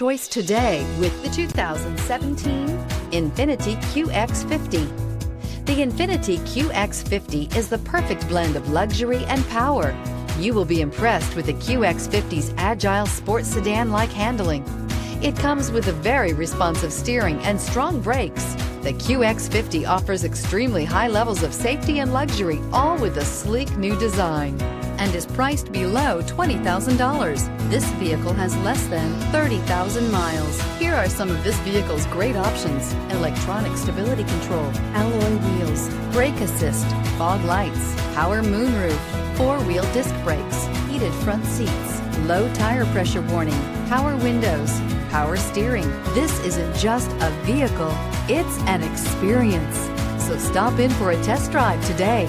choice today with the 2017 Infiniti Qx50. The Infiniti Qx50 is the perfect blend of luxury and power. You will be impressed with the QX50's agile sports sedan-like handling. It comes with a very responsive steering and strong brakes. The QX50 offers extremely high levels of safety and luxury, all with a sleek new design, and is priced below $20,000. This vehicle has less than 30,000 miles. Here are some of this vehicle's great options: electronic stability control, alloy wheels, brake assist, fog lights, power moonroof, four-wheel disc brakes, heated front seats, low tire pressure warning, power windows, power steering. This isn't just a vehicle, it's an experience. So stop in for a test drive today.